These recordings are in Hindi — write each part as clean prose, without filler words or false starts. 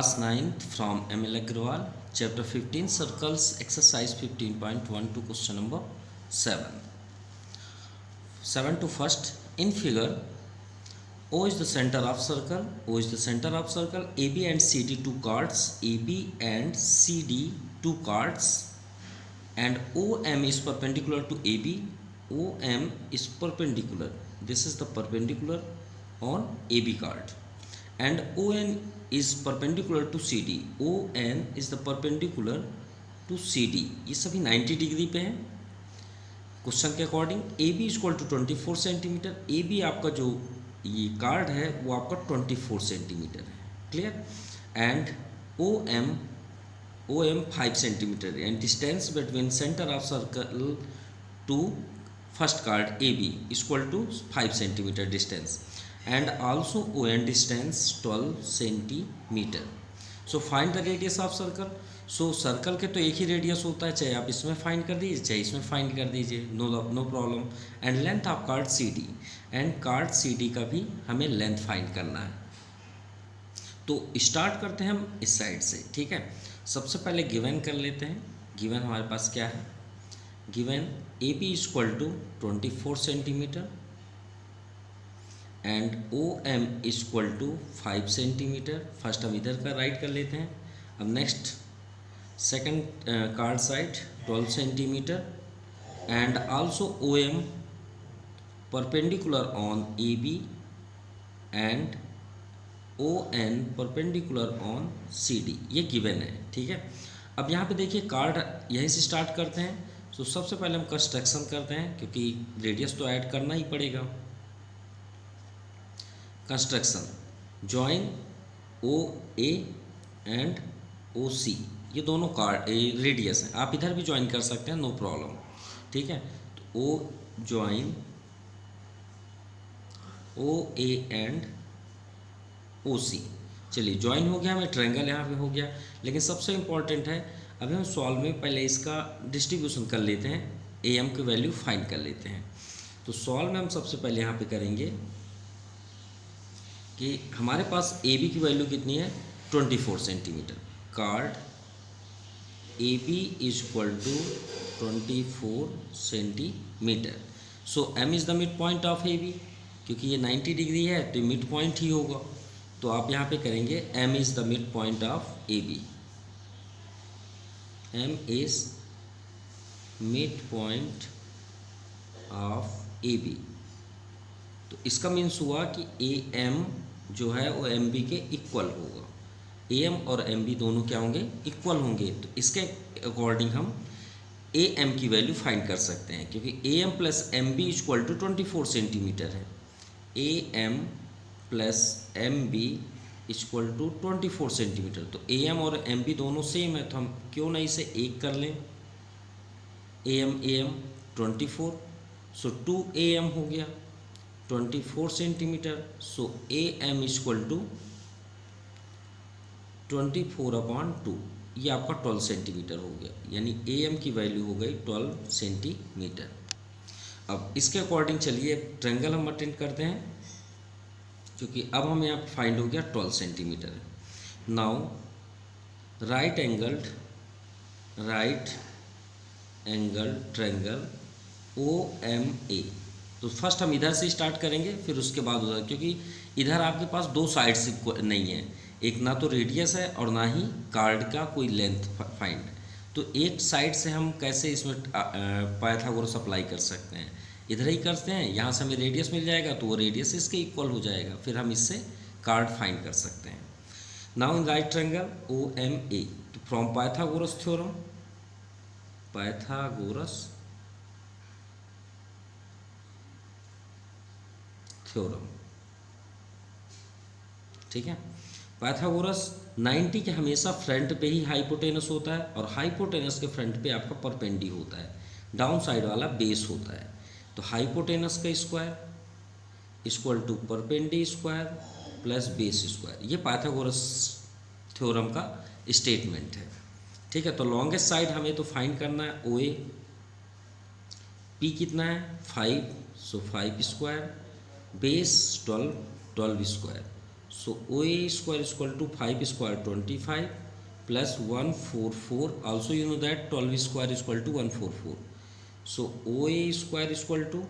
Class 9th from ML Agrawal, Chapter 15, Circles, Exercise 15.12, question number 7. 7 to first. In figure, O is the center of circle. O is the center of circle. AB and CD two cards. AB and CD two cards. And OM is perpendicular to AB. OM is perpendicular. This is the perpendicular on AB card. And ON is perpendicular to CD. ON is the perpendicular to CD. ये सभी 90 डिग्री पे हैं. क्वेश्चन के according AB equal to 24 centimetre. AB आपका जो ये कार्ड है वो आपका 24 सेंटीमीटर है. Clear. And OM 5 centimetre. And distance between centre of circle to first chord AB equal to 5 centimetre distance. And also ON distance 12 centimetre. So find the radius of circle. So circle के तो एक ही रेडियस होता है, चाहे आप इसमें फाइंड कर दीजिए चाहे इसमें फाइंड कर दीजिए, no problem. And length of chord CD. And chord CD का भी हमें लेंथ फाइंड करना है. तो स्टार्ट करते हैं हम इस साइड से. ठीक है, सबसे पहले गिवन कर लेते हैं. गिवन हमारे पास क्या है? Given AB equal to 24 centimetre and OM equal to 5 centimetre. First हम इधर का राइट कर लेते हैं. अब next second chord side 12 centimetre and also OM perpendicular on AB and ON perpendicular on CD. ये गिवन है. ठीक है, अब यहाँ पे देखिए कार्ड यहीं से स्टार्ट करते हैं. तो सबसे पहले हम कंस्ट्रक्शन करते हैं क्योंकि रेडियस तो ऐड करना ही पड़ेगा. Construction join OA and OC. ये दोनों कार्ड रेडियस है. आप इधर भी ज्वाइन कर सकते हैं, नो प्रॉब्लम. ठीक है, तो O join OA and OC. चलिए ज्वाइन हो गया, हमें ट्रायंगल यहाँ पे हो गया. लेकिन सबसे इम्पॉर्टेंट है अभी हम सॉल्व में पहले इसका डिस्ट्रीब्यूशन कर लेते हैं, AM की वैल्यू फाइंड कर लेते हैं. तो सॉल्व में हम सबसे पहले यहाँ पे करेंगे कि हमारे पास AB की वैल्यू कितनी है? 24 centimetre. Chord AB is equal to 24 centimetre. So M is the mid point of AB. क्योंकि ये 90 डिग्री है तो मिड पॉइंट ही होगा. तो आप यहाँ पे करेंगे M is the mid point of AB. M is mid point of AB. तो इसका मीन्स हुआ कि AM जो है वो MB के इक्वल होगा. AM और MB दोनों क्या होंगे? इक्वल होंगे. तो इसके अकॉर्डिंग हम AM की वैल्यू फाइंड कर सकते हैं क्योंकि AM plus MB equal to 24 centimetre है. AM plus MB equal to 24 centimetre. तो AM और MB दोनों सेम है तो हम क्यों नहीं इसे एक कर लें. AM 24. सो 2AM हो गया 24 centimetre. So AM equal to 24/2. ये आपका 12 सेंटीमीटर हो गया. यानी AM की वैल्यू हो गई 12 सेंटीमीटर. अब इसके अकॉर्डिंग चलिए ट्रायंगल हम अटेंड करते हैं क्योंकि अब हमें यहाँ फाइंड हो गया 12 centimetre. Now right angle triangle OMA. तो फर्स्ट हम इधर से स्टार्ट करेंगे फिर उसके बाद उधर, क्योंकि इधर आपके पास दो साइड्स नहीं है. एक ना तो रेडियस है और ना ही कार्ड का कोई लेंथ फाइंड. तो एक साइड से हम कैसे इसमें पाइथागोरस अप्लाई कर सकते हैं? इधर ही करते हैं. यहाँ से हमें रेडियस मिल जाएगा तो वो रेडियस इसके इक्वल हो जाएगा. फिर हम इससे कार्ड फाइंड कर सकते हैं. Now in right triangle OMA from Pythagoras theorem. ठीक है, पाइथागोरस 90 के हमेशा फ्रंट पे ही हाइपोटेनस होता है और हाइपोटेनस के फ्रंट पे आपका परपेंडी होता है. डाउन साइड वाला बेस होता है. तो हाइपोटेनस का square equal to perpendicular square plus base square. ये पाइथागोरस थ्योरम का स्टेटमेंट है. ठीक है, तो लॉन्गेस्ट साइड हमें तो फाइंड करना है OA. P कितना है? 5. So 5 square base 12 square. So O A square equal to 5 square 25 plus 144, also you know that 12 square equal to 144. So O A square equal to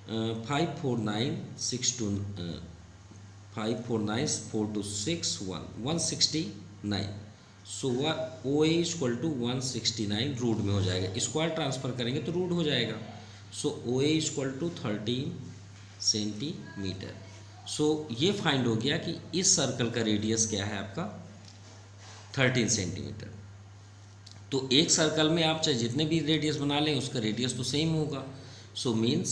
549 so O A equal to 169 root में हो जाएगा, स्क्वायर ट्रांसफर करेंगे तो रूट हो जाएगा. सो O A equal to 13 centimetre. सो ये फाइंड हो गया कि इस सर्कल का रेडियस क्या है आपका 13 सेंटीमीटर. तो एक सर्कल में आप चाहे जितने भी रेडियस बना लें उसका रेडियस तो सेम होगा. So means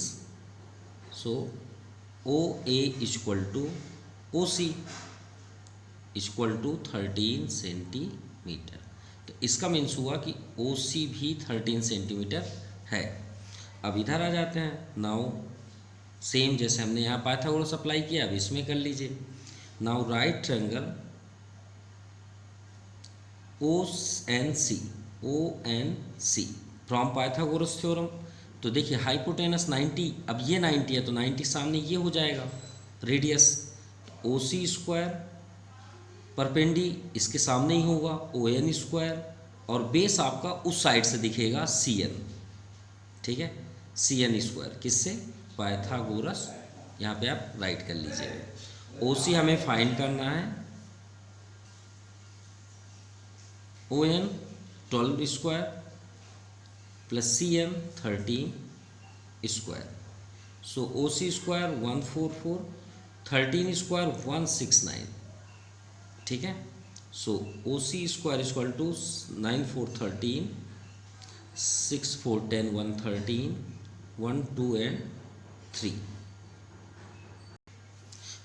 O A equal to O C equal to 13 centimetre. तो इसका मीन्स हुआ कि ओ सी भी 13 सेंटीमीटर है. अब इधर आ जाते हैं. नाउ सेम जैसे हमने यहाँ पाइथागोरस अप्लाई किया, अब इसमें कर लीजिए. Now right triangle ONC from Pythagoras theorem. तो देखिए हाइपोटेनस 90, अब ये 90 है तो 90 सामने ये हो जाएगा रेडियस. ओ सी स्क्वायर परपेंडी इसके सामने ही होगा ON स्क्वायर, और बेस आपका उस साइड से दिखेगा CN. ठीक है, CN स्क्वायर किससे, पाइथागोरस. यहाँ पे आप राइट कर लीजिएगा. OC हमें फाइंड करना है, ON 12 square plus CN 13 square. So OC square 144, 13 square 169. ठीक है. सो OC square equal to 9 4 13, 6 4 10 113, 1 2 and 3.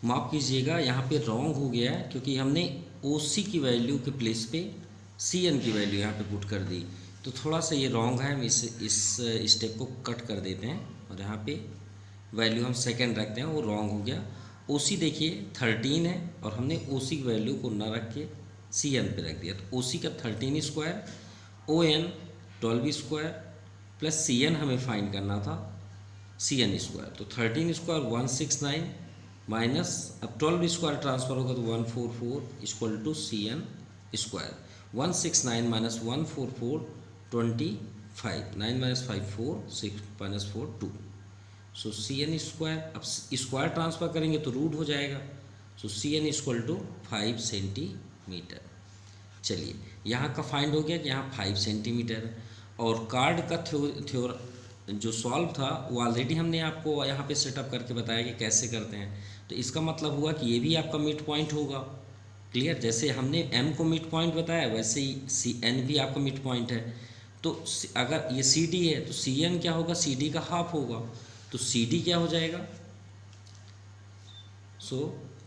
माफ कीजिएगा यहाँ पे रॉन्ग हो गया है क्योंकि हमने OC की वैल्यू के प्लेस पे CN की वैल्यू यहाँ पे पुट कर दी. तो थोड़ा सा ये रॉन्ग है. हम इस स्टेप को कट कर देते हैं और यहाँ पे वैल्यू हम सेकंड रखते हैं, वो रॉन्ग हो गया. OC देखिए 13 है और हमने OC की वैल्यू को ना रख के CN पे रख दिया. तो OC का 13 square, ON 12 square plus CN हमें फाइंड करना था CN स्क्वायर. तो 13 स्क्वायर 169 माइनस, अब 12 स्क्वायर ट्रांसफर होगा तो 144 equal to CN square. 169 minus 144 25, 9 minus 5 4, 6 minus 4 2. So CN square, अब स्क्वायर ट्रांसफर करेंगे तो रूट हो जाएगा. So CN equal to 5 centimetre. चलिए यहाँ का फाइंड हो गया कि यहाँ 5 सेंटीमीटर है. और कार्ड का थ्योर जो सॉल्व था वो ऑलरेडी हमने आपको यहाँ पे सेटअप करके बताया कि कैसे करते हैं. तो इसका मतलब हुआ कि ये भी आपका मिड पॉइंट होगा. क्लियर, जैसे हमने M को मिड पॉइंट बताया वैसे ही CN भी आपका मिड पॉइंट है. तो अगर ये CD है तो CN क्या होगा, CD का हाफ होगा. तो CD क्या हो जाएगा, so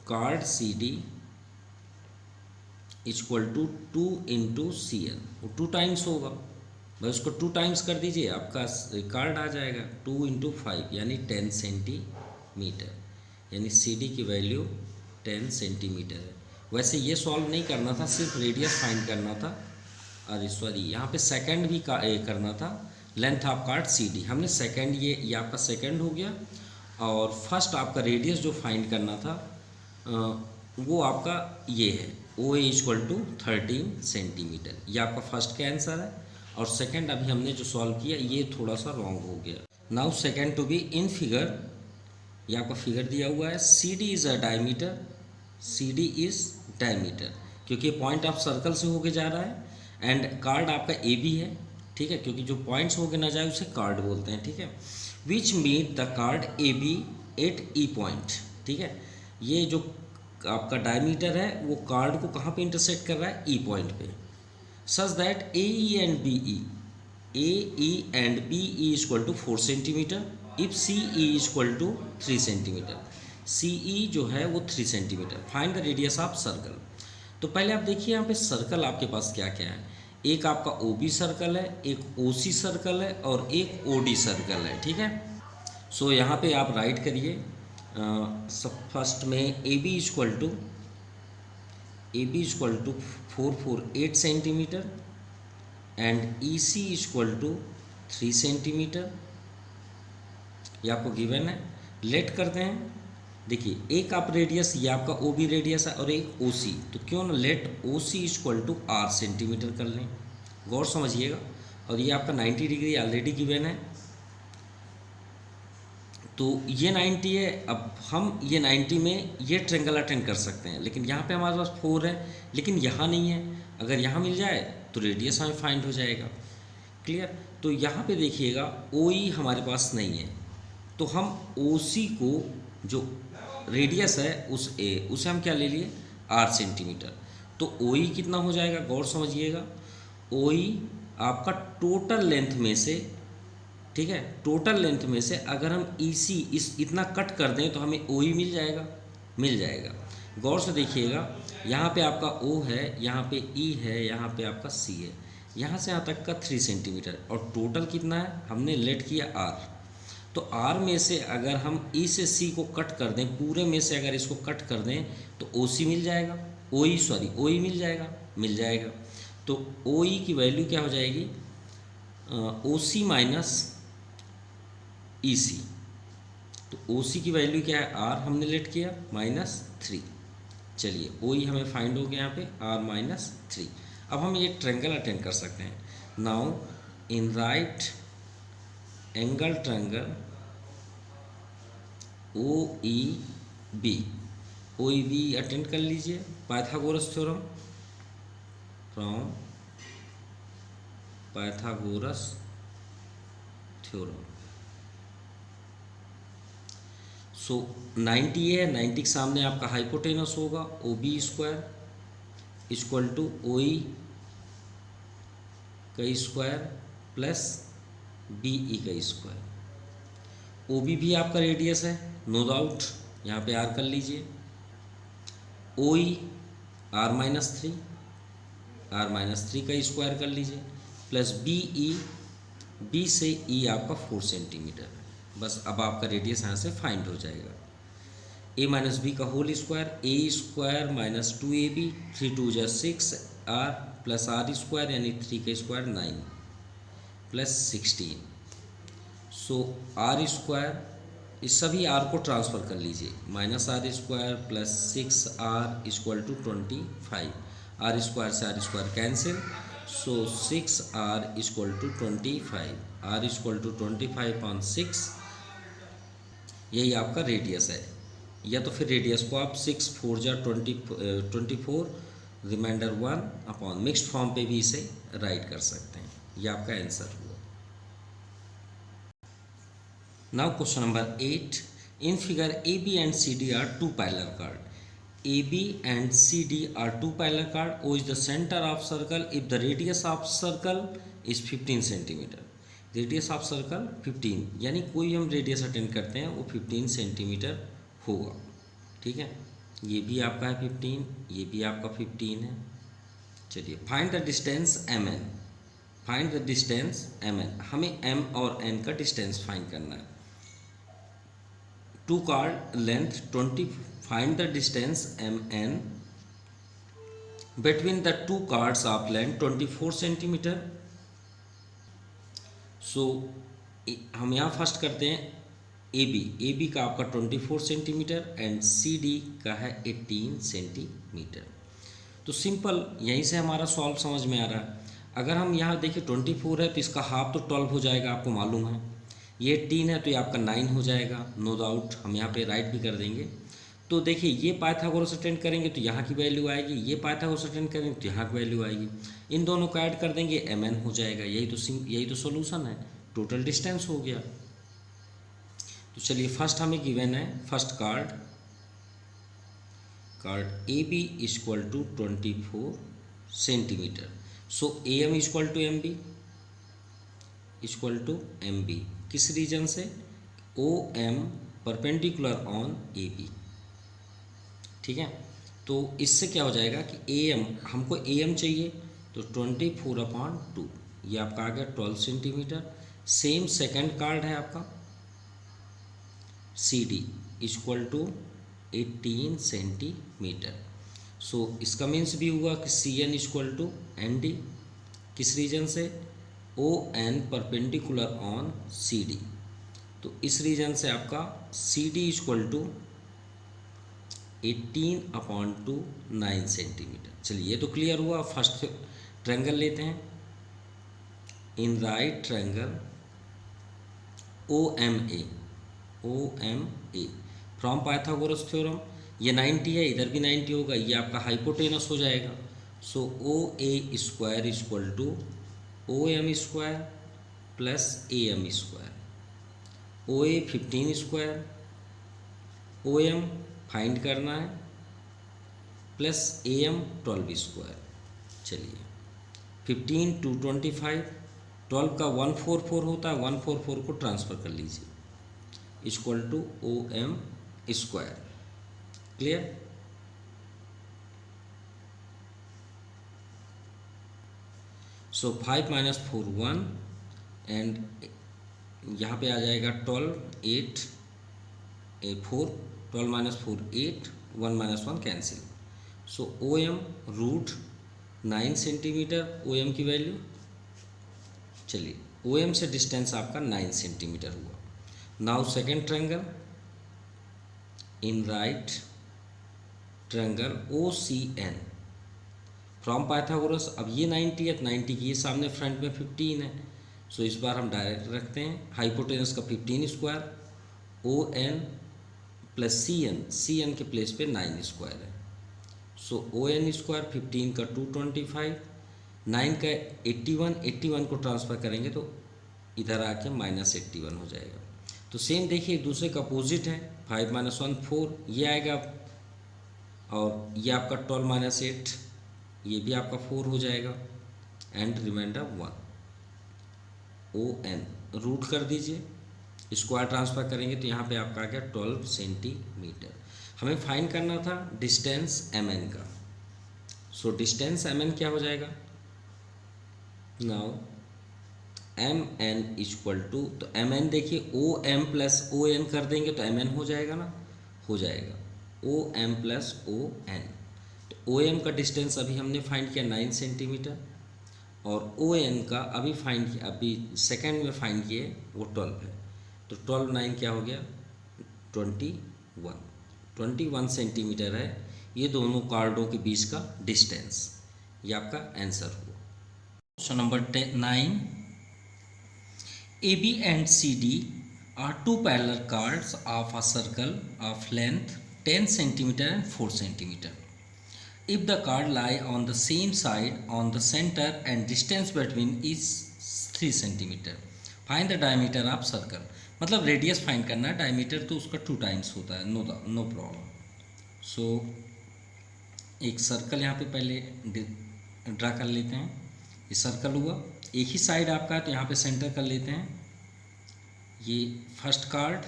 chord CD equal to 2 into CN, वो 2 टाइम्स होगा. भाई उसको 2 टाइम्स कर दीजिए, आपका कार्ड आ जाएगा 2 इंटू 5 यानी 10 सेंटीमीटर. यानी CD की वैल्यू 10 सेंटीमीटर है. वैसे ये सॉल्व नहीं करना था, सिर्फ रेडियस फाइंड करना था. और सॉरी यहाँ पे सेकंड भी करना था, लेंथ ऑफ कार्ड CD. हमने सेकंड, ये आपका सेकंड हो गया. और फर्स्ट आपका रेडियस जो फाइंड करना था वो आपका ये है OA इक्वल टू 13 सेंटीमीटर. ये आपका फर्स्ट का आंसर है. और सेकंड अभी हमने जो सॉल्व किया ये थोड़ा सा रॉन्ग हो गया. Now second to be in figure, ये आपका फिगर दिया हुआ है. CD is a diameter, CD is diameter क्योंकि पॉइंट ऑफ सर्कल से होके जा रहा है. एंड कार्ड आपका AB है. ठीक है, क्योंकि जो पॉइंट्स होके ना जाए उसे कार्ड बोलते हैं. ठीक है, which meet the chord AB at E point. ठीक है, ये जो आपका डायमीटर है वो कार्ड को कहाँ पे इंटरसेक्ट कर रहा है, E पॉइंट पे. Such that AE and BE equal to 4 centimetre if CE equal to 3 centimetre. CE जो है वो 3 centimetre. Find the radius of circle. तो पहले आप देखिए यहाँ पे सर्कल आपके पास क्या क्या है. एक आपका OB सर्कल है, एक OC सर्कल है और एक OD सर्कल है. ठीक है, सो यहाँ पे आप राइट करिए. सब फर्स्ट में AB equal to 448 centimetre and EC equal to 3 centimetre. ये आपको गिवन है. लेट करते हैं देखिए एक आप रेडियस, ये आपका ओ बी रेडियस है और एक ओ सी, तो क्यों ना let O C equal to R centimetre कर लें, गौर समझिएगा। और ये आपका 90 डिग्री ऑलरेडी गिवन है, तो ये 90 है। अब हम ये 90 में ये ट्रेंगल अटेंड कर सकते हैं, लेकिन यहाँ पे हमारे पास 4 है, लेकिन यहाँ नहीं है। अगर यहाँ मिल जाए तो रेडियस हमें फाइंड हो जाएगा। क्लियर। तो यहाँ पे देखिएगा ओ ई हमारे पास नहीं है, तो हम ओ सी को जो रेडियस है उसे हम क्या ले लिए, आर सेंटीमीटर। तो ओ ई कितना हो जाएगा, गौर समझिएगा। ओ ई आपका टोटल लेंथ में से, ठीक है, टोटल लेंथ में से अगर हम ई सी इतना कट कर दें तो हमें ओ ई मिल जाएगा। गौर से देखिएगा, यहाँ पे आपका ओ है, यहाँ पे ई है, यहाँ पे आपका सी है, यहाँ से यहाँ तक का 3 सेंटीमीटर, और टोटल कितना है हमने लेट किया आर। तो आर में से अगर हम ई से सी को कट कर दें, पूरे में से अगर इसको कट कर दें तो ओ सी मिल जाएगा, ओ ई मिल जाएगा। तो ओ ई की वैल्यू क्या हो जाएगी, ओ सी माइनस ई सी। तो ओ सी की वैल्यू क्या है, आर हमने लेट किया -3। चलिए ओ ई हमें फाइंड हो गया यहाँ पे R-3। अब हम ये ट्रायंगल अटेंड कर सकते हैं। Now in right angle triangle O E B attend कर लीजिए, Pythagoras theorem, from Pythagoras theorem. So 90 है, 90 के सामने आपका हाइपोटेनस होगा O B square equal to O E का स्क्वायर प्लस बी ई का स्क्वायर। ओ बी भी आपका रेडियस है, नो डाउट, यहाँ पे आर कर लीजिए। ओ ई R-3 का स्क्वायर कर लीजिए, प्लस बी ई, बी से ई आपका 4 सेंटीमीटर है। बस अब आपका रेडियस यहाँ से फाइंड हो जाएगा। a माइनस बी का होल स्क्वायर, ए स्क्वायर माइनस 2ab, 3 2 जा 6 r प्लस आर स्क्वायर यानी 3 का square 9 plus 16। So R square, इस सभी आर को ट्रांसफ़र कर लीजिए, minus R square plus 6r equal to 25। R square से R square cancel, so 6r equal to 25, r equal to 25/6। यही आपका रेडियस है। या तो फिर रेडियस को आप 6 4 जा 24 रिमाइंडर 1 मिक्स्ड फॉर्म पे भी इसे राइट कर सकते हैं। ये आपका आंसर हुआ। Now question number 8, in figure A B and C D are two parallel chord. A B and C D are two parallel chord. O is the centre of circle if the radius of circle is 15 centimetre. Radius of circle 15, यानी कोई हम रेडियस अटेंड करते हैं वो 15 सेंटीमीटर होगा। ठीक है, ये भी आपका है 15, ये भी आपका 15 है। चलिए find the distance M N. Find the distance M N, हमें एम और एन का डिस्टेंस फाइंड करना है। Two chord length 20, find the distance M N between the two chords of length 24 centimetre. So हम यहाँ फर्स्ट करते हैं ए बी का आपका 24 सेंटीमीटर एंड सी डी का है 18 सेंटीमीटर। तो सिंपल यहीं से हमारा सॉल्व समझ में आ रहा है। अगर हम यहाँ देखिए 24 है तो इसका हाफ तो 12 हो जाएगा, आपको मालूम है। ये 18 है तो ये आपका 9 हो जाएगा, नो डाउट। हम यहाँ पे राइट भी कर देंगे। तो देखिए ये पाइथागोरस अटेंड करेंगे तो यहाँ की वैल्यू आएगी, ये पाइथागोरस अटेंड करेंगे तो यहाँ की वैल्यू आएगी। इन दोनों को ऐड कर देंगे, एम एन हो जाएगा। यही तो सोल्यूशन है, टोटल डिस्टेंस हो गया। तो चलिए फर्स्ट हमें गिवन है, first chord A B equal to 24 centimetre. So A M equal to M B किस रीजन से, O M perpendicular on A B. ठीक है, तो इससे क्या हो जाएगा कि ए एम, हमको ए एम चाहिए तो 24/2, ये आपका आ गया 12 सेंटीमीटर। सेम सेकेंड कार्ड है आपका C D equal to 18 centimetre. So इसका मीन्स भी हुआ कि C N equal to N D, किस रीजन से, O N perpendicular on C D. तो इस रीजन से आपका C D equal to 18/2 9 centimetre. चलिए ये तो क्लियर हुआ। फर्स्ट ट्रायंगल लेते हैं। In right triangle OMA from Pythagoras theorem, ये 90 है, इधर भी 90 होगा, ये आपका हाइपोटेनस हो जाएगा। So OA square equal to OM square plus AM square. OA 15 square, OM find करना है, प्लस AM 12 स्क्वायर। चलिए 15 2 25, 12 का 144 होता है, 144 को ट्रांसफ़र कर लीजिए, equal to OM square. Clear? So 5 - 4 1 and यहाँ पे आ जाएगा 12 8 4, 12 - 4 8, 1 - 1 कैंसिल। सो OM रूट 9 सेंटीमीटर OM की वैल्यू। चलिए OM से डिस्टेंस आपका 9 सेंटीमीटर हुआ। Now second triangle in right triangle OCN from Pythagoras. अब ये 90 है, 90 की ये सामने फ्रंट में 15 है, सो इस बार हम डायरेक्ट रखते हैं। हाइपोटेनस का 15 स्क्वायर, ON प्लस CN के प्लेस पे 9 स्क्वायर है। सो ON स्क्वायर 15 का 225, 9 का 81 को ट्रांसफ़र करेंगे तो इधर आके -81 हो जाएगा। तो सेम देखिए दूसरे का अपोजिट है, 5 - 1 4, ये आएगा, और ये आपका 12 - 8, ये भी आपका 4 हो जाएगा, एंड रिमाइंडर 1। ON रूट कर दीजिए, स्क्वायर ट्रांसफ़र करेंगे तो यहाँ पे आपका आ गया 12 सेंटीमीटर। हमें फाइंड करना था डिस्टेंस MN का। सो डिस्टेंस MN क्या हो जाएगा? नाउ MN इक्वल टू, तो MN देखिए OM प्लस ON कर देंगे तो MN हो जाएगा ना, हो जाएगा OM प्लस ON। तो OM का डिस्टेंस अभी हमने फाइंड किया 9 सेंटीमीटर, और ON का अभी फाइंड किया, अभी सेकेंड में फाइंड किए वो 12 है। तो 12 9 क्या हो गया? 21 सेंटीमीटर है ये दोनों कार्डों के बीच का डिस्टेंस। ये आपका आंसर हुआ। Question number 9, AB and CD are two parallel cards of a circle of length 10 centimeter and 4 centimeter. If the card lie on the same side on the center and distance between is 3 centimeter, find the diameter of circle. मतलब रेडियस फाइंड करना है, डायमीटर तो उसका 2 टाइम्स होता है, नो प्रॉब्लम। सो एक सर्कल यहाँ पे पहले ड्रा कर लेते हैं। ये सर्कल हुआ, एक ही साइड आपका है तो यहाँ पे सेंटर कर लेते हैं। ये first card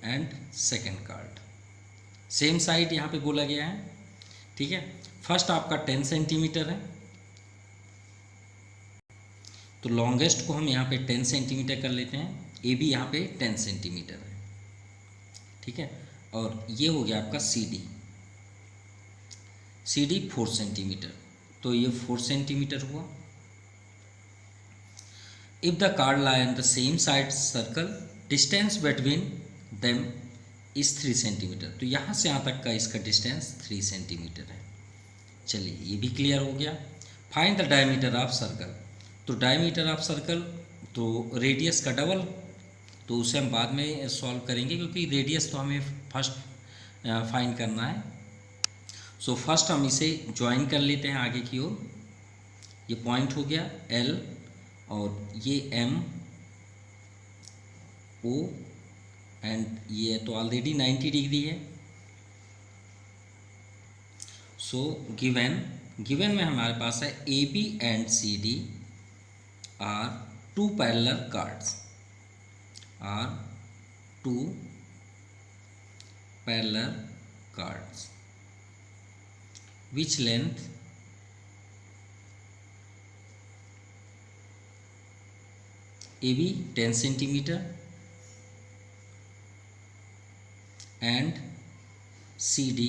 and second card, same side यहाँ पे बोला गया है, ठीक है। फर्स्ट आपका 10 सेंटीमीटर है, तो लॉन्गेस्ट को हम यहाँ पे 10 सेंटीमीटर कर लेते हैं। AB यहाँ पे 10 सेंटीमीटर है, ठीक है। और ये हो गया आपका CD 4 सेंटीमीटर, तो ये 4 सेंटीमीटर हुआ। If the card lie on the same side circle, distance between them is 3 centimetre, तो यहाँ से यहाँ तक का इसका डिस्टेंस 3 सेंटीमीटर है। चलिए ये भी क्लियर हो गया। Find the diameter of circle, तो डायमीटर ऑफ सर्कल तो रेडियस का डबल, तो उसे हम बाद में सॉल्व करेंगे क्योंकि रेडियस तो हमें फर्स्ट फाइंड करना है। सो फर्स्ट हम इसे ज्वाइन कर लेते हैं आगे की ओर। ये पॉइंट हो गया L और ये M O, एंड ये तो ऑलरेडी 90 डिग्री है। सो गिवन में हमारे पास है AB and CD are two parallel chords, are two parallel chords which length AB 10 centimeter and CD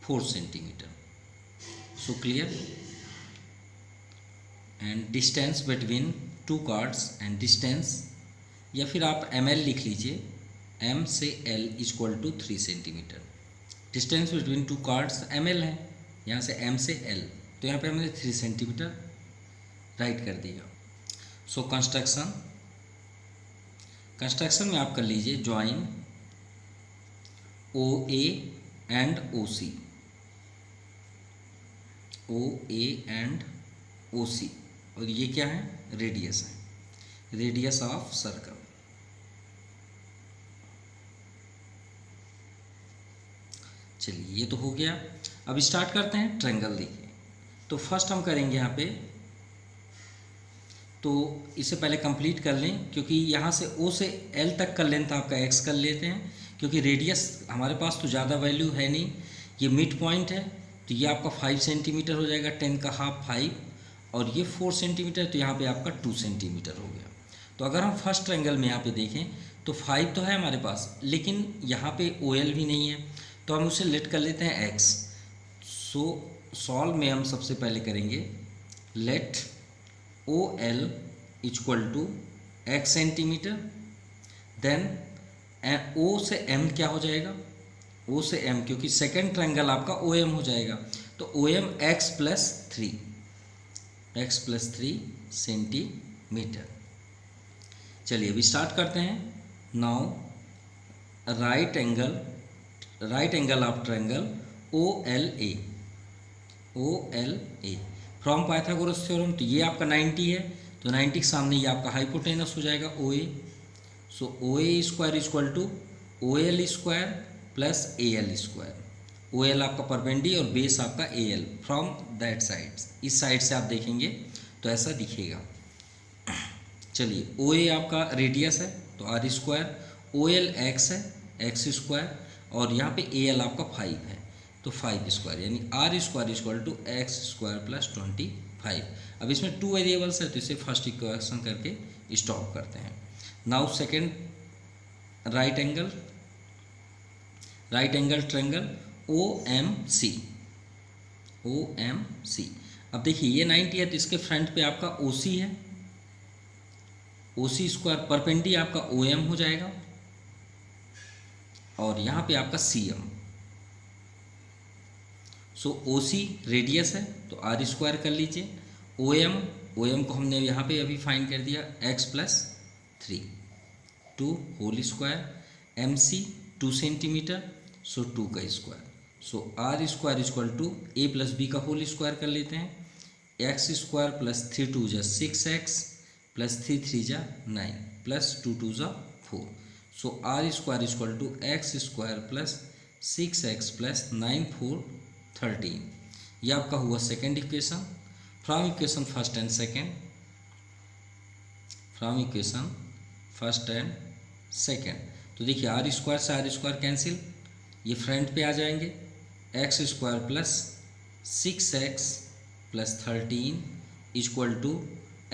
4 centimeter. So clear? And distance between two cards and distance, या फिर आप ML लिख लीजिए, M से L equal to 3 centimetre. Distance between two chords ml है, यहाँ से m से l, तो यहाँ पे हमने 3 सेंटीमीटर राइट कर दिया। सो कंस्ट्रक्शन में आप कर लीजिए join OA and OC, OA and OC, और ये क्या है, रेडियस है, रेडियस ऑफ सर्कल। चलिए ये तो हो गया। अब स्टार्ट करते हैं ट्रायंगल। देखिए तो फर्स्ट हम करेंगे यहाँ पे, तो इससे पहले कंप्लीट कर लें, क्योंकि यहाँ से O से L तक का लेंथ आपका x कर लेते हैं, क्योंकि रेडियस हमारे पास तो ज़्यादा वैल्यू है नहीं, ये मिड पॉइंट है, तो ये आपका 5 सेंटीमीटर हो जाएगा, 10 का हाफ 5, और ये 4 सेंटीमीटर, तो यहाँ पे आपका 2 सेंटीमीटर हो गया। तो अगर हम फर्स्ट ट्रायंगल में यहाँ पे देखें तो 5 तो है हमारे पास, लेकिन यहाँ पे OL भी नहीं है, तो हम उसे लेट कर लेते हैं x। सो सॉल्व में हम सबसे पहले करेंगे let OL equal to x centimetre, then O से M क्या हो जाएगा, O से M, क्योंकि सेकेंड ट्रायंगल आपका OM हो जाएगा, तो OM x प्लस 3 सेंटीमीटर। चलिए अभी स्टार्ट करते हैं। Now right angle of triangle OLA from Pythagoras theorem, तो ये आपका 90 है, तो 90 के सामने ये आपका हाइपोटेनस हो जाएगा OA। So OA square equal to OL square plus AL square. OL आपका परपेंडी और बेस आपका AL फ्रॉम दैट साइड, इस साइड से आप देखेंगे तो ऐसा दिखेगा। चलिए OA आपका रेडियस है तो R स्क्वायर, OL x है x स्क्वायर, और यहाँ पे AL आपका 5 है तो 5 स्क्वायर, यानी R square equal to x square plus 25। अब इसमें 2 वेरिएबल्स है, तो इसे फर्स्ट इक्वेशन करके स्टॉप करते हैं। Now second right angle triangle OMC। अब देखिए ये 90 है, तो इसके फ्रंट पे आपका OC है, OC स्क्वायर परपेंडी आपका OM हो जाएगा, और यहाँ पे आपका CM। सो OC रेडियस है तो R स्क्वायर कर लीजिए, OM को हमने यहाँ पे अभी फाइंड कर दिया x plus 3, 2 whole square, MC 2 centimetre, so 2 का square, so R square equal to A plus B का होल स्क्वायर कर लेते हैं, x स्क्वायर प्लस 3 2 जा 6x प्लस 3 3 जा 9 प्लस 2 2 जा 4, so R square equal to x square plus 6x plus 9 4 13। ये आपका हुआ second equation from equation first and second. तो देखिए R स्क्वायर से R स्क्वायर कैंसिल, ये फ्रंट पे आ जाएंगे, x square plus 6x plus 13 equal to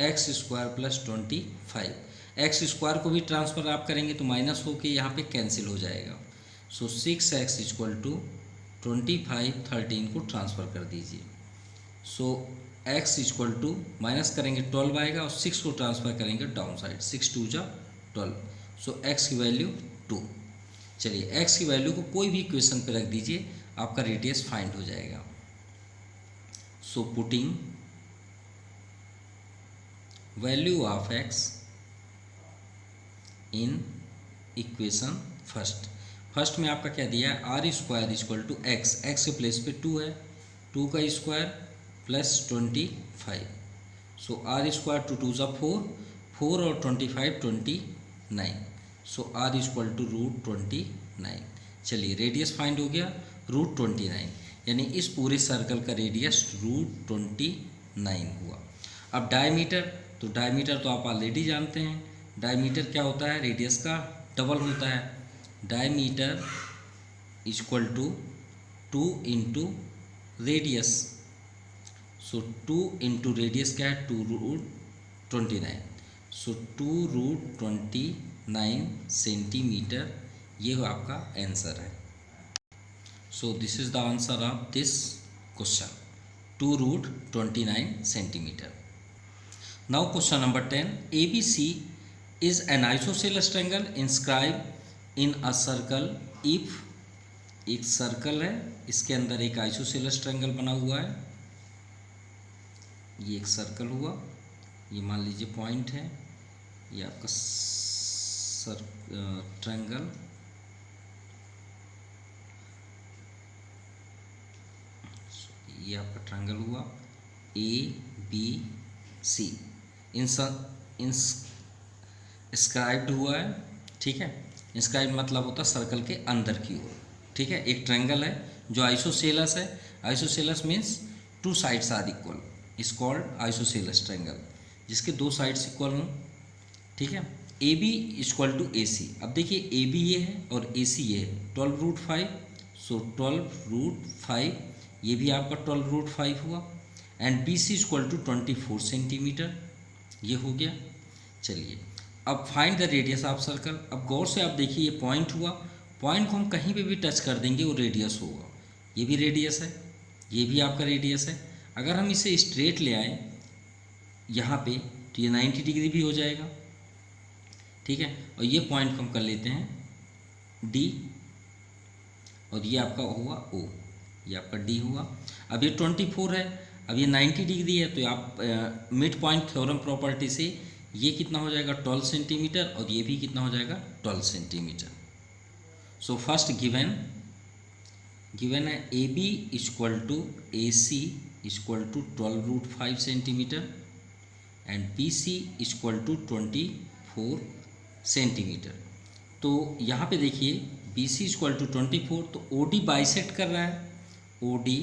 x square plus 25। x square को भी ट्रांसफर आप करेंगे तो माइनस होके यहाँ पे कैंसिल हो जाएगा, सो 6x इक्वल टू 25, 13 को ट्रांसफ़र कर दीजिए, सो x इक्वल टू माइनस करेंगे 12 आएगा, और 6 को ट्रांसफ़र करेंगे डाउन साइड, 6 2 जा 12, सो x की वैल्यू 2। चलिए x की वैल्यू को कोई भी इक्वेशन पे रख दीजिए, आपका रेडियस फाइंड हो जाएगा। So putting value of x in equation first में आपका क्या दिया है, R square equal to x के प्लेस पे 2 है, 2 का square plus 25, so R square 2 2 जा 4 और 25 29, सो R इक्वल टू √29। चलिए रेडियस फाइंड हो गया √29, यानी इस पूरे सर्कल का रेडियस √29 हुआ। अब डायमीटर, तो डायमीटर तो आप ऑलरेडी जानते हैं, डायमीटर क्या होता है, रेडियस का डबल होता है, diameter equal to 2 into radius, so 2 into radius क्या है 2√29, सो 2√29 सेंटीमीटर, ये आपका आंसर है। So this is the answer of this question, 2√29 centimetre. Now question number 10, ABC is an isosceles triangle inscribed in a circle if एक सर्कल है, इसके अंदर एक आइसोसेलेस ट्रायंगल बना हुआ है, ये एक सर्कल हुआ, ये मान लीजिए पॉइंट है, ये आपका ट्रायंगल, ये आपका ट्रायंगल हुआ ABC, इंस्क्राइब्ड हुआ है, ठीक है। इंस्क्राइब्ड मतलब होता है सर्कल के अंदर की ओर, ठीक है। एक ट्रायंगल है जो आइसोसेलस है, isosceles means two sides are equal, is called isosceles triangle, जिसके दो साइड्स इक्वल हों, ठीक है। A B equal to A C. अब देखिए ए बी ये है और ए सी ये है, 12√5, सो 12√5, ये भी आपका 12√5 हुआ, and B C equal to 24 centimetre, ये हो गया। चलिए अब find the radius of circle. अब गौर से आप देखिए, ये पॉइंट हुआ, पॉइंट को हम कहीं पे भी टच कर देंगे वो रेडियस होगा, ये भी रेडियस है, ये भी आपका रेडियस है। अगर हम इसे स्ट्रेट ले आए यहाँ पे तो ये 90 डिग्री भी हो जाएगा, ठीक है। और ये पॉइंट को हम कर लेते हैं डी, और ये आपका हुआ ओ, ये आपका डी हुआ। अब ये 24 है, अब ये 90 डिग्री है, तो आप मिड पॉइंट थ्योरम प्रॉपर्टी से ये कितना हो जाएगा 12 सेंटीमीटर, और ये भी कितना हो जाएगा 12 सेंटीमीटर। सो फर्स्ट गिवन है A B equal to A C equal to 12√5 centimetre and B C equal to 24 centimetre. तो यहाँ पे देखिए बी सी इक्वल टू 24, तो ओ डी बाइसेक्ट कर रहा है, O D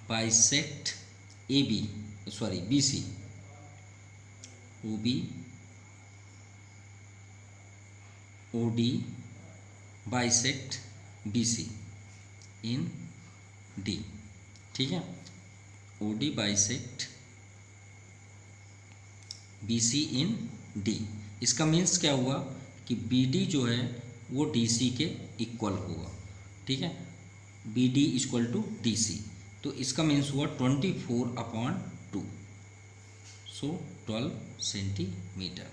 bisect A B, sorry B C, O D bisect B C in D, ठीक है। O D bisect B C in D, इसका मीन्स क्या हुआ कि बी डी जो है वो डी सी के इक्वल होगा, ठीक है। B D equal to D C, तो इसका मीन्स हुआ 24/2, सो 12 सेंटीमीटर।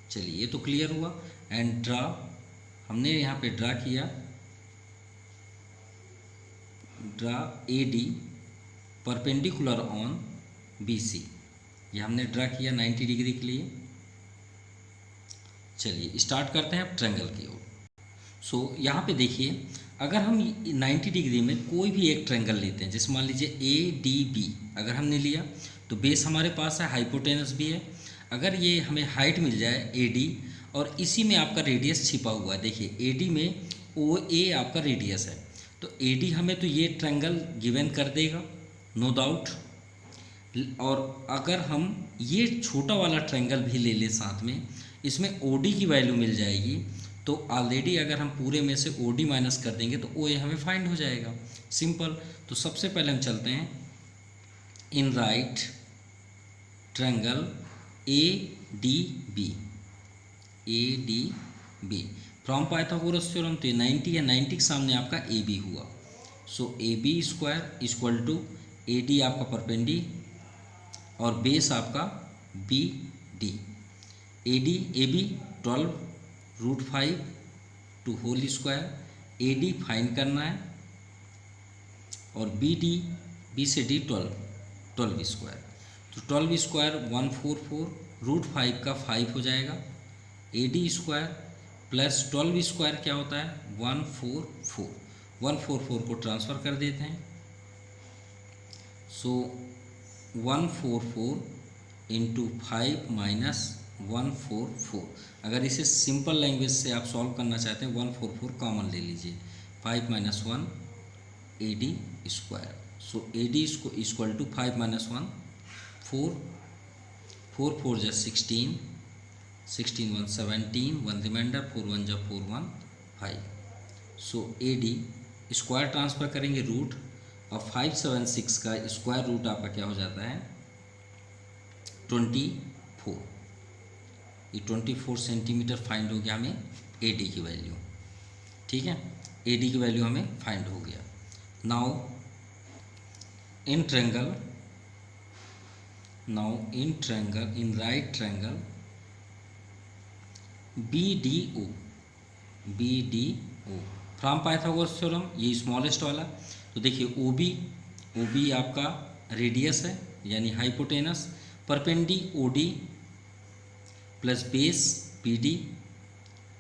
चलिए ये तो क्लियर हुआ। एंड ड्रा, हमने यहाँ पे ड्रा किया, draw A D perpendicular on B C, ये हमने ड्रा किया 90 डिग्री के लिए। चलिए स्टार्ट करते हैं अब ट्रायंगल की ओर। सो यहाँ पे देखिए, अगर हम 90 डिग्री में कोई भी एक ट्रायंगल लेते हैं, जैसे मान लीजिए ए डी बी अगर हमने लिया, तो बेस हमारे पास है, हाइपोटेनस भी है। अगर ये हमें हाइट मिल जाए ए डी, और इसी में आपका रेडियस छिपा हुआ है, देखिए ए डी में ओ ए आपका रेडियस है, तो ए डी हमें तो ये ट्रायंगल गिवन कर देगा, नो डाउट। और अगर हम ये छोटा वाला ट्रायंगल भी ले लें साथ में, इसमें ओ डी की वैल्यू मिल जाएगी, तो ऑलरेडी अगर हम पूरे में से ओ डी माइनस कर देंगे तो ओ ए हमें फाइंड हो जाएगा, सिंपल। तो सबसे पहले हम चलते हैं in right triangle A D B, A D B from Pythagoras theorem, तो 90 है, 90 के सामने आपका ए बी हुआ, so A B square equal to A D आपका परपेंडी और बेस आपका B D, A B 12√5 to whole square, A D find करना है, और बी डी, बी से डी 12 स्क्वायर, तो 12 स्क्वायर 144, √5 का 5 हो जाएगा, A D square plus 12 square क्या होता है 144, 144 को ट्रांसफ़र कर देते हैं, सो 144 इंटू 5 माइनस 144। अगर इसे सिंपल लैंग्वेज से आप सॉल्व करना चाहते हैं, 144 कॉमन ले लीजिए, 5 minus 1 A D square, so A D equal to 5 minus 1 4, 4 4 जा 16, 16 1 17, 1 रिमाइंडर, 4 1 जा 4 1 5, सो ए डी स्क्वायर ट्रांसफ़र करेंगे रूट, और 576 का स्क्वायर रूट आपका क्या हो जाता है 24, ये 24 सेंटीमीटर फाइंड हो गया हमें ए डी की वैल्यू, ठीक है। ए डी की वैल्यू हमें फाइंड हो गया। Now in triangle, in right triangle B D O, from Pythagoras theorem, ये स्मॉलेस्ट वाला। तो देखिए ओ बी आपका रेडियस है यानी हाइपोटेनस, परपेंडी O D plus base P D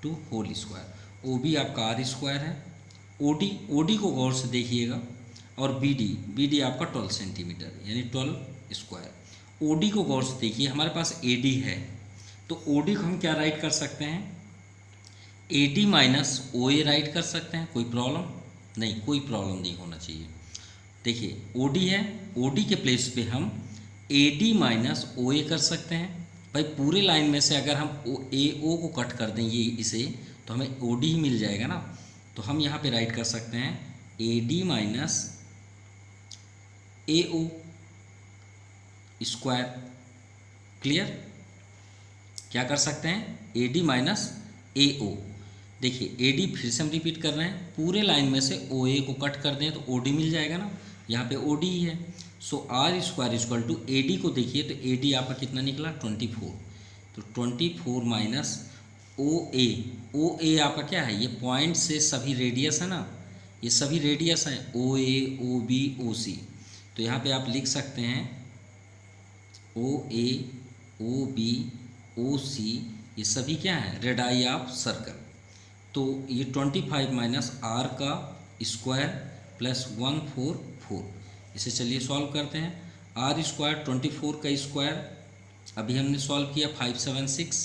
to whole square. O B आपका आर स्क्वायर है, ओ डी को गौर से देखिएगा, और बी डी आपका 12 सेंटीमीटर यानी 12 स्क्वायर। ओ डी को गौर से देखिए, हमारे पास ए डी है, तो ओ डी को हम क्या राइट कर सकते हैं, A D minus O A write कर सकते हैं। कोई प्रॉब्लम नहीं, कोई प्रॉब्लम नहीं होना चाहिए। देखिए ओ डी है, ओ डी के प्लेस पे हम ए डी माइनस ओ ए कर सकते हैं। भाई पूरे लाइन में से अगर हम ए ओ को कट कर दें ये इसे, तो हमें ओ डी ही मिल जाएगा ना। तो हम यहाँ पे राइट कर सकते हैं A D minus A O square. Clear? क्या कर सकते हैं, ए डी माइनस ए ओ। देखिए ए डी फिर से हम रिपीट कर रहे हैं, पूरे लाइन में से ओ ए को कट कर दें तो ओ डी मिल जाएगा ना, यहाँ पे ओ डी ही है। So R square equal to A D को देखिए तो ए डी आपका कितना निकला 24, तो 24 माइनस ओ ए आपका क्या है, ये पॉइंट से सभी रेडियस है ना, ये सभी रेडियस हैं ओ ए ओ बी ओ सी। तो यहाँ पे आप लिख सकते हैं ओ ए ओ बी ओ सी, ये सभी क्या है, रेडाई ऑफ सर्कल। तो ये 25 माइनस आर का स्क्वायर प्लस 144, इसे चलिए सॉल्व करते हैं। आर स्क्वायर 24 का स्क्वायर अभी हमने सॉल्व किया 576,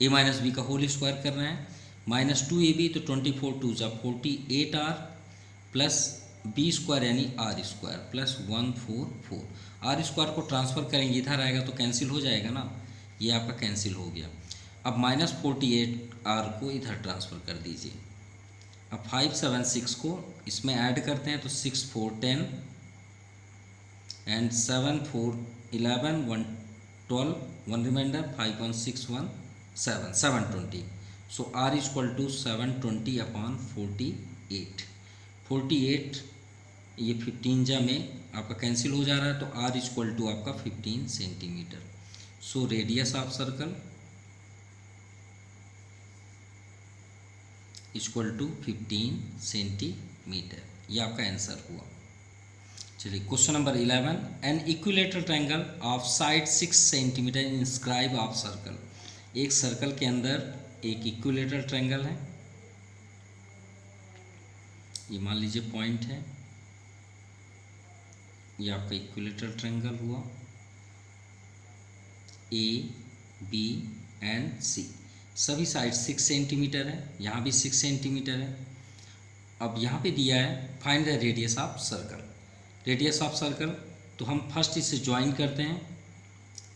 ए माइनस बी का होल स्क्वायर कर रहे हैं, माइनस 2 ए बी, तो 24 टू जा 48 आर प्लस बी स्क्वायर यानी R square plus 144। R square को ट्रांसफ़र करेंगे, इधर आएगा तो कैंसिल हो जाएगा ना, ये आपका कैंसिल हो गया। अब माइनस 48 आर को इधर ट्रांसफ़र कर दीजिए। अब 576 को इसमें ऐड करते हैं तो 6 4 10 एंड 7 4 11 1 12 1 remainder 5 1 6 1 7 720। So R equal to 720 upon 48। 48 ये 15 जा में आपका कैंसिल हो जा रहा है, तो आर इक्वल टू आपका 15 centimetre. So radius of circle equal to 15 centimetre, ये आपका आंसर हुआ। चलिए question number 11, an equilateral triangle of side 6 centimetre inscribe of circle. एक सर्कल के अंदर एक इक्विलेटरल ट्रायंगल है, ये मान लीजिए पॉइंट है, ये आपका इक्विलेटरल ट्रायंगल हुआ ए बी एंड सी। सभी साइड 6 सेंटीमीटर है, यहाँ भी 6 सेंटीमीटर है। अब यहाँ पे दिया है find the radius of circle. Radius of circle, तो हम फर्स्ट इसे ज्वाइन करते हैं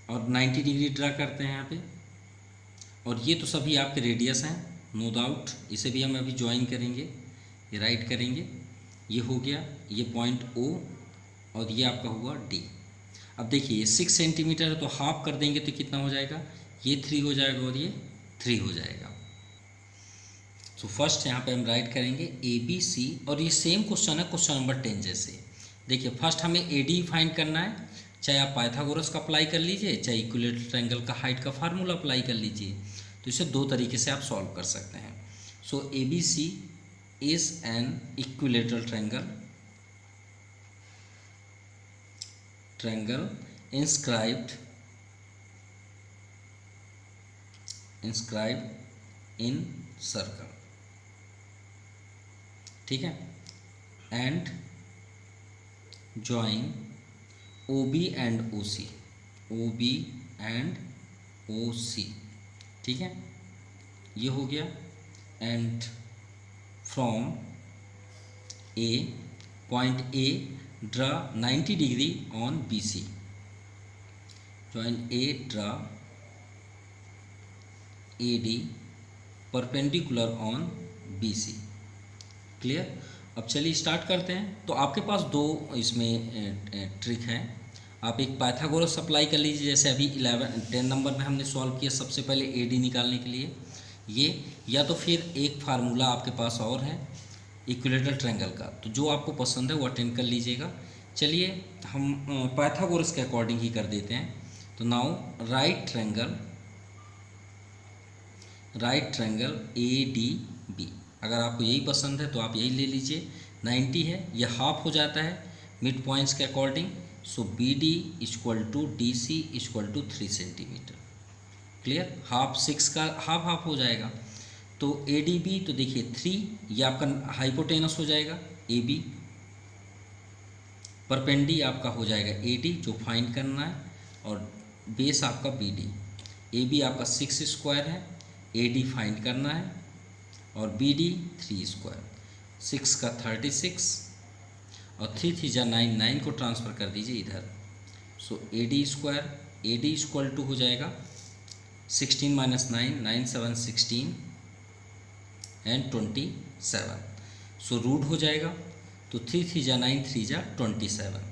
और 90 डिग्री ड्रा करते हैं यहाँ पे, और ये तो सभी आपके रेडियस हैं नो डाउट, इसे भी हम अभी ज्वाइन करेंगे, ये राइट करेंगे, ये हो गया ये पॉइंट ओ, और ये आपका हुआ डी। अब देखिए 6 सेंटीमीटर है तो हाफ कर देंगे तो कितना हो जाएगा, ये 3 हो जाएगा और ये 3 हो जाएगा। सो फर्स्ट यहाँ पे हम राइट करेंगे ए बी सी, और ये सेम क्वेश्चन है क्वेश्चन नंबर 10 जैसे। देखिए फर्स्ट हमें ए डी फाइंड करना है, चाहे आप पाइथागोरस का अप्लाई कर लीजिए, चाहे इक्विलेटरल ट्रायंगल का हाइट का फार्मूला अप्लाई कर लीजिए, तो इसे दो तरीके से आप सॉल्व कर सकते हैं। So A B C is an equilateral triangle inscribed in circle, ठीक है, and join OB and OC, OB and OC, ठीक है, ये हो गया। and from A point A draw 90 degree on BC, join A, draw AD perpendicular on BC। Clear? अब चलिए स्टार्ट करते हैं। तो आपके पास दो इसमें ट्रिक है, आप एक पाइथागोरस अप्लाई कर लीजिए, जैसे अभी 10 नंबर में हमने सॉल्व किया सबसे पहले AD निकालने के लिए ये, या तो फिर एक फार्मूला आपके पास और है इक्विलेटरल ट्रायंगल का, तो जो आपको पसंद है वो अटेंड कर लीजिएगा। चलिए हम पाइथागोरस के अकॉर्डिंग ही कर देते हैं। तो नाउ राइट ट्रायंगल ADB, अगर आपको यही पसंद है तो आप यही ले लीजिए। 90 है, ये हाफ हो जाता है मिड पॉइंट्स के according. So B D equal to D C equal to 3 centimetre. Clear, half 6 का हाफ हाफ हो जाएगा। तो ए डी बी, तो देखिए 3 ये आपका हाइपोटेनस हो जाएगा ए बी, परपेंडी आपका हो जाएगा ए डी जो फाइंड करना है, और बेस आपका बी डी। ए बी आपका 6 स्क्वायर है, ए डी फाइंड करना है, और बी डी 3 स्क्वायर। 6 का 36 और 3 3 जा 9, 9 को ट्रांसफ़र कर दीजिए इधर। So A D square, A D equal to हो जाएगा 16 माइनस 9, 9 7 16 एंड 27। सो रूट हो जाएगा, तो 3 3 जा 9, 3 जा 27,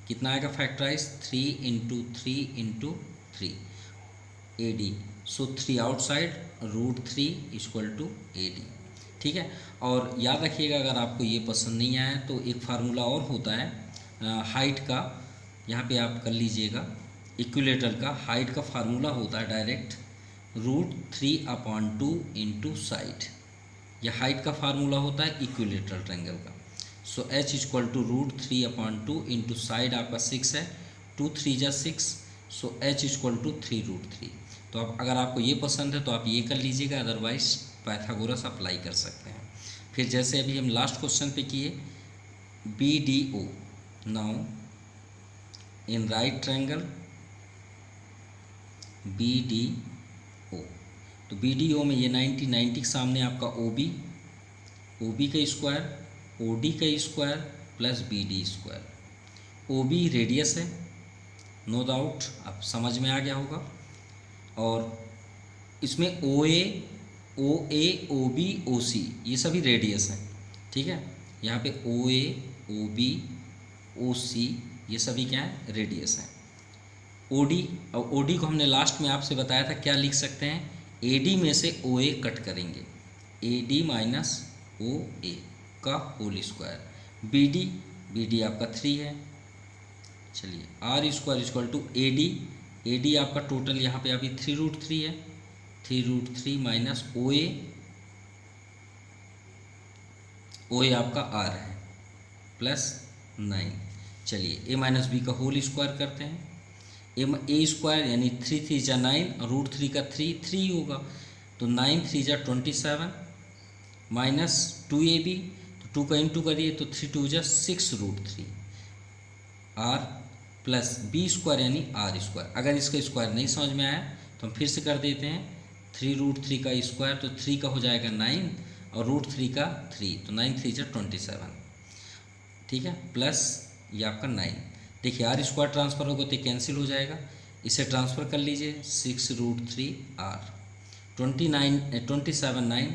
कितना आएगा factorise 3 into 3 into 3 A D. So 3 outside, root 3 equal to A D. ठीक है, और याद रखिएगा अगर आपको ये पसंद नहीं आया तो एक फार्मूला और होता है हाइट का, यहाँ पे आप कर लीजिएगा। इक्विलेटरल का हाइट का फार्मूला होता है डायरेक्ट रूट 3/2 इंटू साइड। यह हाइट का फार्मूला होता है इक्विलेटरल ट्रायंगल का। So H equal to root 3/2 into side आपका 6 है, 2 3 जा 6, so H equal to 3 root 3। तो आप अगर आपको ये पसंद है तो आप ये कर लीजिएगा, अदरवाइज पाइथागोरस अप्लाई कर सकते हैं। फिर जैसे अभी हम लास्ट क्वेश्चन पे किए B D O, now in right triangle B D O, तो बी डी ओ में ये 90 90 के सामने आपका ओ बी का स्क्वायर, ओ डी का square plus B D square. O B radius है, नो डाउट आप समझ में आ गया होगा, और इसमें ओ ए ओ बी ओ सी ये सभी रेडियस हैं। ठीक है, यहाँ पे ओ ए ओ बी ओ सी ये सभी क्या है, रेडियस हैं। ओ डी, और ओ डी को हमने लास्ट में आपसे बताया था क्या लिख सकते हैं, ए डी में से ओ ए कट करेंगे, ए डी माइनस ओ ए का होल स्क्वायर। बी डी आपका 3 है। चलिए R square equal to A D आपका टोटल यहाँ पे अभी 3 रूट 3 है, 3 रूट 3 माइनस ओ ए आपका आर है प्लस 9। चलिए ए माइनस बी का होल स्क्वायर करते हैं, ए स्क्वायर यानी 3 3 जा 9 और रूट 3 का 3 होगा, तो 9 3 जा 27 माइनस 2 ए बी, तो 2 का इंटू करिए तो 3 2 जा 6 root 3 R plus B square यानी आर स्क्वायर। अगर इसका स्क्वायर नहीं समझ में आया तो हम फिर से कर देते हैं, 3 रूट 3 का स्क्वायर तो 3 का हो जाएगा 9 और रूट 3 का 3, तो 9 3 जा 27। ठीक है, प्लस ये आपका 9। देखिए आर स्क्वायर ट्रांसफ़र होगा तो कैंसिल हो जाएगा, इसे ट्रांसफ़र कर लीजिए 6 root 3 R, 27 9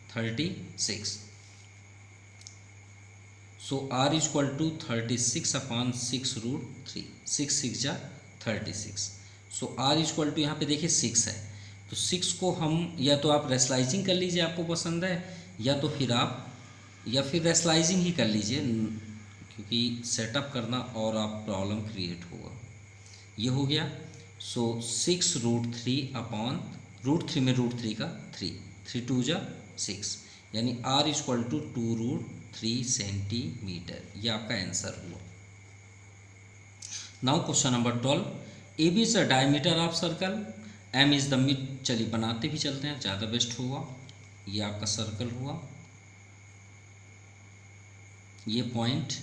36। So R equal to 36/6 root 3, 6 6 जा 36। सो आर इक्वल टू यहाँ पे देखिए 6 है, तो 6 को हम या तो आप रेशलाइजिंग कर लीजिए आपको पसंद है, या तो फिर आप या फिर रेशलाइजिंग ही कर लीजिए, क्योंकि सेटअप करना और आप प्रॉब्लम क्रिएट होगा। ये हो गया। सो 6 रूट 3 अपॉन रूट 3 में रूट 3 का 3 2 जा 6, यानी R equal to 2 root 3 centimetre. ये आपका आंसर हुआ। Now question number 12, A B is the diameter of circle, M is the mid. चलिए बनाते भी चलते हैं, ज़्यादा बेस्ट होगा। ये आपका सर्कल हुआ, ये पॉइंट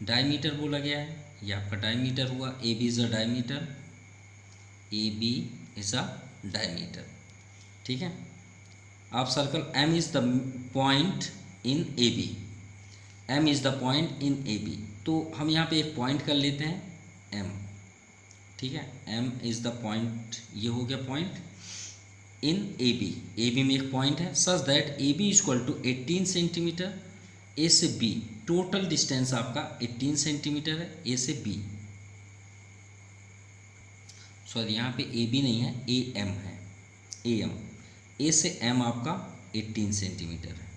डायमीटर बोला गया है, ये आपका डायमीटर हुआ। A B is a diameter, A B is a diameter. ठीक है, आप circle M is the point in A B, M is the point in A B, तो हम यहाँ पे एक पॉइंट कर लेते हैं एम। ठीक है, एम इज़ द पॉइंट, ये हो गया पॉइंट इन ए बी में एक पॉइंट है, such that A B equal to 18 centimetre, A से बी टोटल डिस्टेंस आपका 18 सेंटीमीटर है, ए से बी। सॉरी यहाँ पे ए बी नहीं है, ए एम है, ए एम, ए से एम आपका 18 सेंटीमीटर है,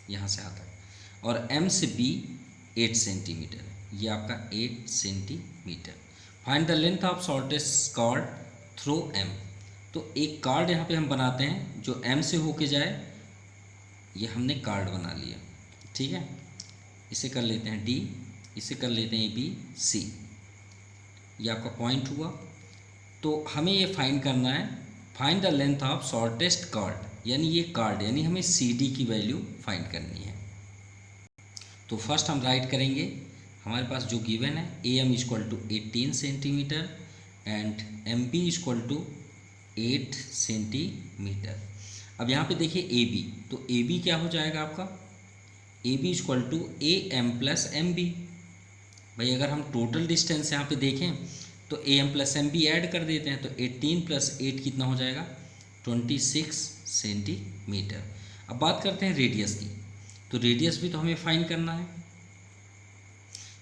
यहाँ से आता है, और एम से बी 8 सेंटीमीटर है, ये आपका 8 centimetre. Find the length of shortest chord through M, तो एक कार्ड यहाँ पे हम बनाते हैं जो एम से होके जाए ये हमने कार्ड बना लिया, ठीक है। इसे कर लेते हैं डी, इसे कर लेते हैं बी सी, ये आपका पॉइंट हुआ। तो हमें ये फाइंड करना है, find the length of shortest card, यानी ये कार्ड, यानी हमें सी डी की वैल्यू फाइंड करनी है। तो फर्स्ट हम राइट करेंगे, हमारे पास जो गिवन है A M equal to 18 centimetre and M B equal to 8 centimetre. अब यहाँ पे देखिए ए बी, तो ए बी क्या हो जाएगा आपका, A B equal to A M plus M B. भाई अगर हम टोटल डिस्टेंस यहाँ पे देखें तो A M plus M B add कर देते हैं, तो 18 प्लस 8 कितना हो जाएगा, 26 सेंटीमीटर। अब बात करते हैं रेडियस की, तो रेडियस भी तो हमें फाइंड करना है,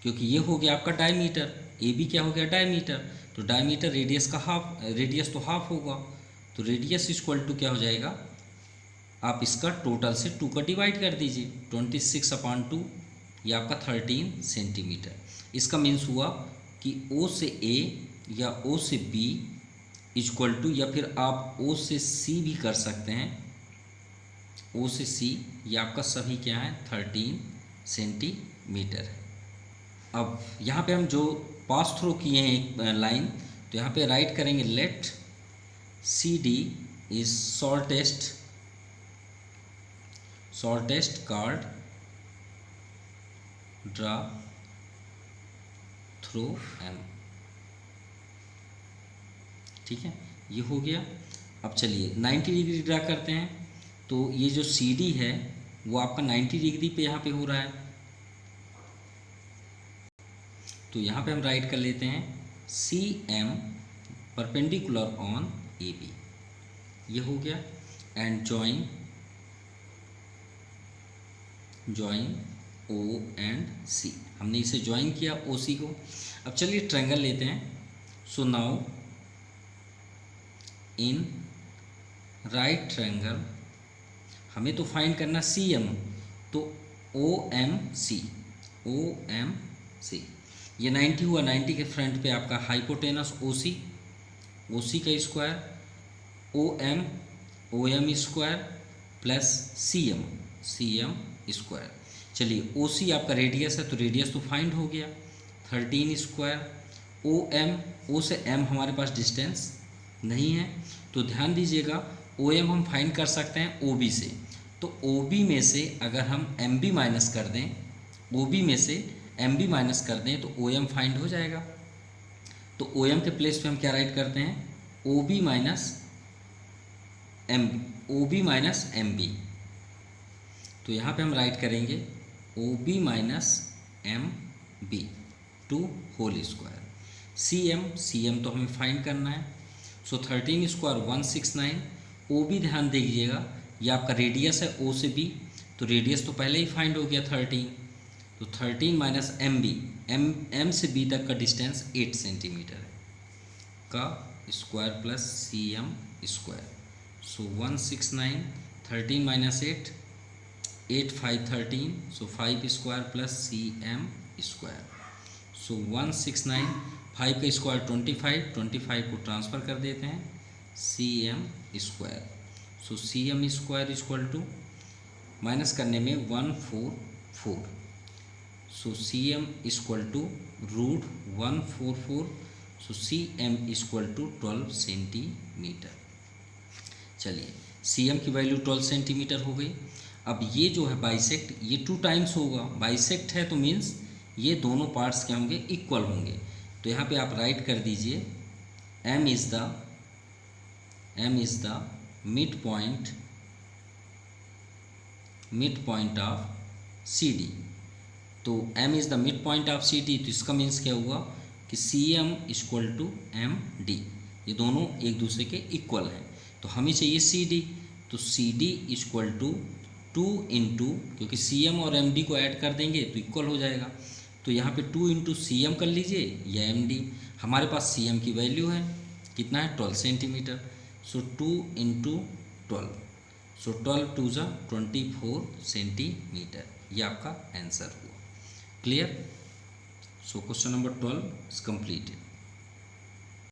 क्योंकि ये हो गया आपका डायमीटर, ए बी क्या हो गया, डायमीटर। तो डायमीटर रेडियस का हाफ, रेडियस तो हाफ होगा, तो रेडियस इक्वल टू क्या हो जाएगा, आप इसका टोटल से 2 का डिवाइड कर दीजिए, 26/2, ये आपका 13 सेंटीमीटर। इसका मीन्स हुआ कि ओ से ए या ओ से बी इक्वल टू, या फिर आप ओ से सी भी कर सकते हैं, ओ से सी, ये आपका सभी क्या है, 13 सेंटीमीटर है। अब यहाँ पे हम जो पास थ्रू किए हैं एक लाइन, तो यहाँ पे राइट करेंगे let C D is shortest chord draw through M, ठीक है, ये हो गया। अब चलिए 90 डिग्री ड्रा करते हैं, तो ये जो सी डी है वो आपका 90 डिग्री पे यहाँ पे हो रहा है, तो यहाँ पे हम राइट कर लेते हैं C M perpendicular on A B, ये हो गया। And join O and C, हमने इसे ज्वाइन किया ओ सी को। अब चलिए ट्रायंगल लेते हैं। So now in right triangle हमें तो फाइंड करना सी एम, तो ओ एम सी, ये 90 हुआ, 90 के फ्रंट पे आपका हाइपोटेनस ओ सी का square, O M square plus C M square. चलिए ओ सी आपका रेडियस है, तो रेडियस तो फाइंड हो गया, 13 स्क्वायर। ओ से एम हमारे पास डिस्टेंस नहीं है, तो ध्यान दीजिएगा ओ एम हम फाइंड कर सकते हैं ओ बी से, तो ओ बी में से अगर हम एम बी माइनस कर दें, ओ बी में से एम बी माइनस कर दें, तो ओ एम फाइंड हो जाएगा। तो ओ एम के प्लेस पे हम क्या राइट करते हैं, O B minus M B, तो यहाँ पे हम राइट करेंगे O B minus M B to whole square. C M तो हमें फाइंड करना है, सो 13 स्क्वायर 169। ओ बी ध्यान दीजिएगा, ये आपका रेडियस है ओ से बी, तो रेडियस तो पहले ही फाइंड हो गया 13, तो 13 माइनस एम बी, एम से बी तक का डिस्टेंस 8 सेंटीमीटर है, का square plus C M square. So 169, 13 minus 8, 8 5 13, so 5 square plus C M square. So 169, 5 का स्क्वायर 25 को ट्रांसफ़र कर देते हैं, C M square. So C M square equal to, minus करने में 144, so C M equal to root 144, so C M equal to 12 centimetre. चलिए सी एम की वैल्यू 12 सेंटीमीटर हो गई। अब ये जो है बाइसेक्ट, ये 2 टाइम्स होगा, बाइसेक्ट है तो मीन्स ये दोनों पार्ट्स क्या होंगे, इक्वल होंगे। तो यहाँ पे आप राइट कर दीजिए m is the mid point of C D. तो m is the mid point of C D, तो इसका मीन्स क्या हुआ कि C M equal to M D, ये दोनों एक दूसरे के इक्वल हैं। तो हमें चाहिए सी डी, तो C D equal to 2 into, क्योंकि सी एम और एम डी को ऐड कर देंगे तो इक्वल हो जाएगा, तो यहाँ पे 2 इंटू सी एम कर लीजिए या एम डी। हमारे पास सी एम की वैल्यू है कितना है, 12 सेंटीमीटर, सो 2 इंटू 12, सो 12 2 जा 24 सेंटीमीटर, ये आपका आंसर हुआ। Clear? So question number 12 is completed.